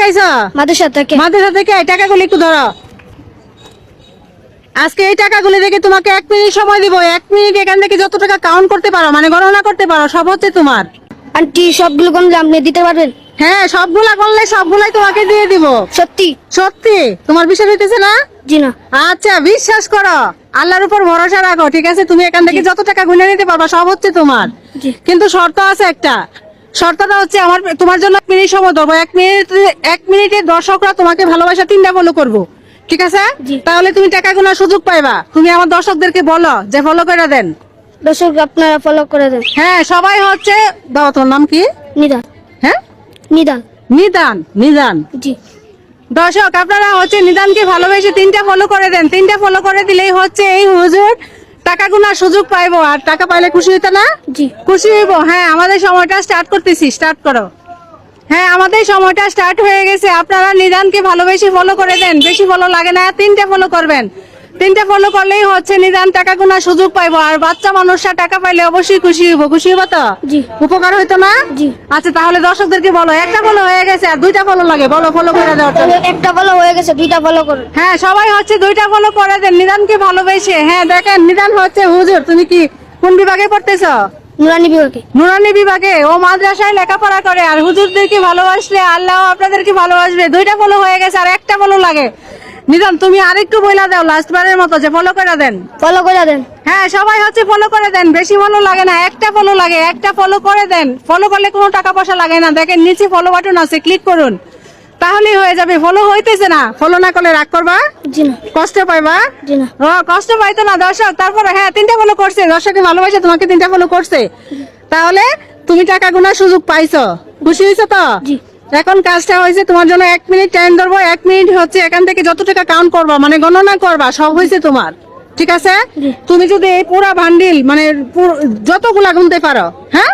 থেকে আইছো? মাদ্রাসা থেকে। মাদ্রাসা থেকে। এই টাকাগুলো একটু ধরো। আজকে এই টাকাগুলো থেকে তোমাকে 1 মিনিট সময় দিব। 1 মিনিট এখান থেকে যত টাকা কাউন্ট করতে পারো, মানে গণনা করতে পারো, সব হচ্ছে তোমার। আন্টি সবগুলো গণলে আপনি দিতে পারবেন? হ্যাঁ, সবগুলা গণলে সবগুলাই তোমাকে দিয়ে দিব। সত্যি? সত্যি। তোমার বিশ্বাস হইতেছে না? জি না। আচ্ছা, বিশ্বাস করো, আল্লাহর উপর ভরসা রাখো, ঠিক আছে? তুমি এখান থেকে যত টাকা গুনে নিতে পারবা সব হচ্ছে তোমার। কিন্তু শর্ত আছে একটা। শর্তটা হচ্ছে আমার তোমার জন্য 1 মিনিট সময় দেবো। 1 মিনিটে দর্শকরা তোমাকে ভালোবাসা 3টা ফলো করবো, ঠিক আছে? তাহলে তুমি টাকা গোনার সুযোগ পাইবা। তুমি আমার দর্শকদেরকে বলো যে ফলো করে দেন। দর্শক আপনারা ফলো করে দেন। হ্যাঁ, সবাই হচ্ছে দাও। তোর নাম কি? নিদান। হ্যাঁ, নিদান। নিদান। নিদান। জি। দর্শক আপনারা হচ্ছে নিদানকে ভালোবেসে 3টা ফলো করে দেন। 3টা ফলো করে দিলেই হচ্ছে এই হুজুর টাকা গোনার সুযোগ পাইবো। আর টাকা পাইলে খুশি হইতো না? জি। খুশি হইবো। হ্যাঁ, আমাদের সময়টা স্টার্ট করতেছি। স্টার্ট করো। হ্যাঁ, আমাদের সময়টা স্টার্ট হয়ে গেছে। আপনারা নিদানকে ভালোবেসে ফলো করে দেন। বেশি ফলো লাগে না, 3টা ফলো করবেন। 3টা ফলো করলেই হচ্ছে নিদান টাকা গোনার সুযোগ পাইবো। আর বাচ্চা মানুষরা টাকা পাইলে অবশ্যই খুশি হইব। খুশি হইব তো? জি। উপকার হইতো না? জি। আচ্ছা, তাহলে দর্শকদেরকে বলো, 1টা ফলো হয়ে গেছে আর 2টা ফলো লাগে। বলো ফলো করে দেওয়ার জন্য। একটা ফলো হয়ে গেছে, 2টা ফলো করুন। হ্যাঁ, সবাই হচ্ছে 2টা ফলো করে দেন নিদানকে ভালোবেসে। হ্যাঁ, দেখেন নিদান হচ্ছে হুজুর। তুমি কি কোন বিভাগে পড়তেছো? নুরানি বিভাগে। নুরানি বিভাগে। ও মাদ্রাসায় লেখাপড়া করে। আর হুজুরদেরকে ভালোবাসলে আল্লাহ আপনাদেরকে ভালোবাসবে। 2টা ফলো হয়ে গেছে আর 1টা ফলো লাগে। নিদান তুমি আরেকটু বইলা দাও লাস্ট বারের মতো যে ফলো করে দেন। ফলো করে দেন। হ্যাঁ, সবাই হচ্ছে ফলো করে দেন। বেশি ফলো লাগে না, 1টা ফলো লাগে। 1টা ফলো করে দেন। ফলো করলে কোনো টাকা পয়সা লাগে না। দেখেন নিচে ফলো বাটন আছে, ক্লিক করুন, তাহলেই হয়ে যাবে। ফলো হইতেছে না, ফলো না করলে রাগ করবা? জি না। কষ্ট পাইবা? জি না। কষ্ট পাইতো না দর্শক। তারপরে হ্যাঁ, 3টা ফলো করছে। দর্শকের ভালোবাসা তোমাকে 3টা ফলো করছে। তাহলে তুমি টাকা গোনার সুযোগ পাইছো। খুশি হয়েছো তো? জি। এখন কাজটা হয়েছে তোমার জন্য 1 মিনিট টাইম ধরবো। 1 মিনিট হচ্ছে এখান থেকে যত টাকা কাউন্ট করবা, মানে গণনা করবা, সব হয়েছে তোমার, ঠিক আছে? তুমি যদি এই পুরা বান্ডিল মানে যতগুলা গুনতে পারো, হ্যাঁ,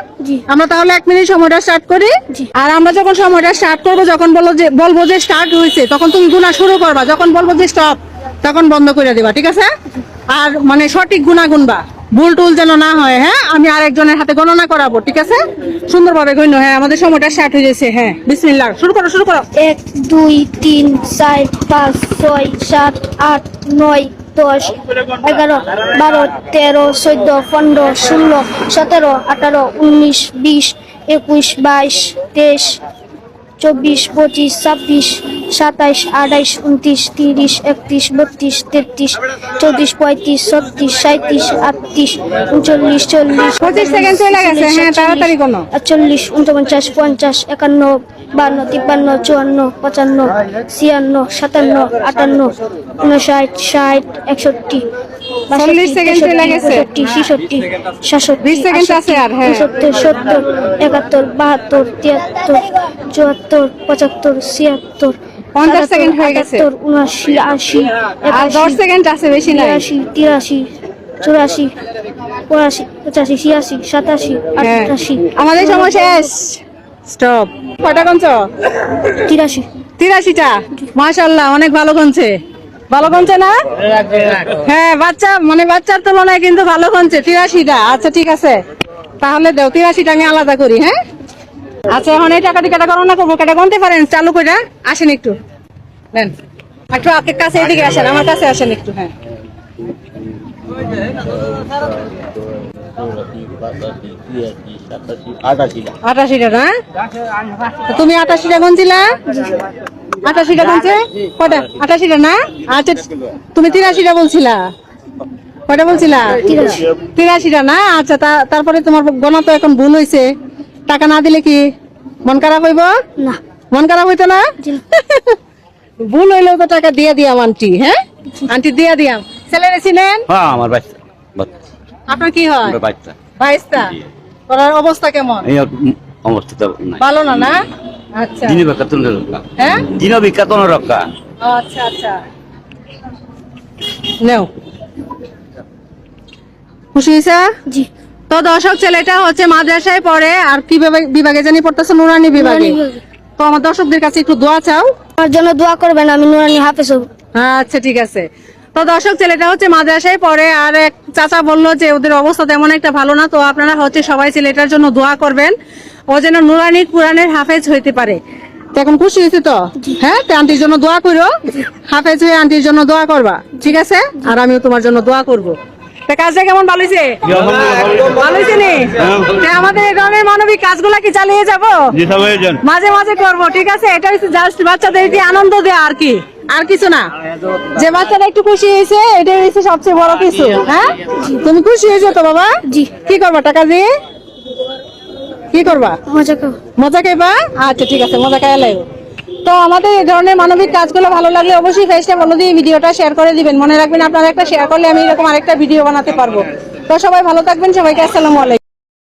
আমরা তাহলে 1 মিনিট সময়টা স্টার্ট করি। আর আমরা যখন সময়টা স্টার্ট করবো, যখন বলবো যে স্টার্ট হয়েছে, তখন তুমি গুনা শুরু করবা। যখন বলবো যে স্টপ, তখন বন্ধ করে দিবা, ঠিক আছে? আর মানে সঠিক গুনা গুনবা, ভুল টুল যেন না হয়। হ্যাঁ, আমি আরেকজনের হাতে গণনা করাবো, ঠিক আছে? সুন্দরভাবে গণ্য। হ্যাঁ, আমাদের সময়টা স্টার্ট হয়ে গেছে। হ্যাঁ, বিসমিল্লাহ, শুরু করো, শুরু করো। 1 2 3 4 5 6 7 8 9 10 11 12 13 14 15 16 17 18 19 20 21 22 23 24 25 26 27 28 29 30 31 32 33 34 35 36 37 38 39 40 25 সেকেন্ড চলে গেছে। হ্যাঁ, তাড়াতাড়ি কোনো 48 49 50 51 52 53 54 55 56 57 58 59 60 61 40 সেকেন্ড চলে গেছে। 66 67 20 সেকেন্ড আছে আর। হ্যাঁ, 70 70 71 72 73 74 75 76 50 সেকেন্ড হয়ে গেছে। 79 80 আর 10 সেকেন্ড আছে, বেশি নাই। 83 84 85 85 86 87 88 আমাদের সময় শেষ। স্টপ। কটা গুনছো? 83 83টা। মাশাআল্লাহ, অনেক ভালো গুনছে। ভালো গুনছে না? হ্যাঁ, বাচ্চার তুলনায় কিন্তু ভালো গুনছে। 83টা। আচ্ছা, ঠিক আছে, তাহলে দাও 83টা আমি আলাদা করি। হ্যাঁ, আচ্ছা, এখন এই টাকাটি কাটা গণনা করবো। কাটা গুনতে পারেন? চালু করে আসেন একটু, নেন একটু আপনার কাছে, এদিকে আসেন, আমার কাছে আসেন একটু। হ্যাঁ, 88টা না? তুমি 88টা গুনছিলা? 88টা গুনছে? কটা? 88টা না? আচ্ছা, তুমি 83টা বলছিলা। কটা বলছিলা? 83টা না? আচ্ছা, তারপরে তোমার গণনা তো এখন ভুল হয়েছে। টাকা না দিলে কি মন খারাপ হইব? না। মন খারাপ হইতো না? ভুল হইলেও তো টাকা দিয়ে দিয়াম আন্টি। হ্যাঁ, আন্টি দিয়ে দিয়াম। ছেলেরে ছিলেন? হ্যাঁ, আমার বাচ্চা। আপনার কি হয়? বাচ্চা। বাইশটা। করার অবস্থা কেমন? এই অবস্থা নাই। ভালো না? না? আচ্ছা। দিনে বিকাতন রক্ষা। হ্যাঁ, দিনে বিকাতন রক্ষা। আচ্ছা আচ্ছা, নেও। খুশি হয়েছে? জি। তো দর্শক, ছেলেটা হচ্ছে মাদ্রাসায় পড়ে। আর কি বিভাগে জানি পড়তেছে? নুরানি বিভাগে। তো আমার দর্শকদের কাছে একটু দোয়া চাও। আমার জন্য দোয়া করবেন, আমি নুরানি হাফেজ হব। আচ্ছা, ঠিক আছে। তো দর্শক, ছেলেটা হচ্ছে মাদ্রাসায় পড়ে। আর এক চাচা বললো যে ওদের অবস্থা তেমন একটা ভালো না। তো আপনারা হচ্ছে সবাই ছেলেটার জন্য দোয়া করবেন, ও যেন নুরানি কুরআনের হাফেজ হইতে পারে। তো এখন খুশি হয়েছে তো? হ্যাঁ, তো আন্টির জন্য দোয়া করো, হাফেজ হয়ে আন্টির জন্য দোয়া করবা, ঠিক আছে? আর আমিও তোমার জন্য দোয়া করবো। তা কাজটা কেমন, ভালো হয়েছে? ভালো হয়েছে নি? তা আমাদের এই ধরনের মানবিক কাজগুলা কি চালিয়ে যাবো? মাঝে মাঝে করবো, ঠিক আছে? এটা হচ্ছে জাস্ট বাচ্চাদেরকে আনন্দ দেয়া, আর কি, আর কিছু না। যে বাচ্চারা একটু খুশি হয়েছে, এটাই হচ্ছে সবচেয়ে বড় কিছু। হ্যাঁ, তুমি খুশি হয়েছো তো বাবা? জি। কি করবা টাকা দিয়ে? কি করবা? মজা করো। মজা খাইবা? আচ্ছা ঠিক আছে, মজা খাইয়া লাগবে। তো আমাদের এই ধরনের মানবিক কাজগুলো ভালো লাগলে অবশ্যই ফেসটা বলে দিয়ে ভিডিওটা শেয়ার করে দিবেন। মনে রাখবেন আপনারা একটা শেয়ার করলে আমি এরকম আরেকটা ভিডিও বানাতে পারবো। তো সবাই ভালো থাকবেন, সবাইকে আসসালামু আলাইকুম।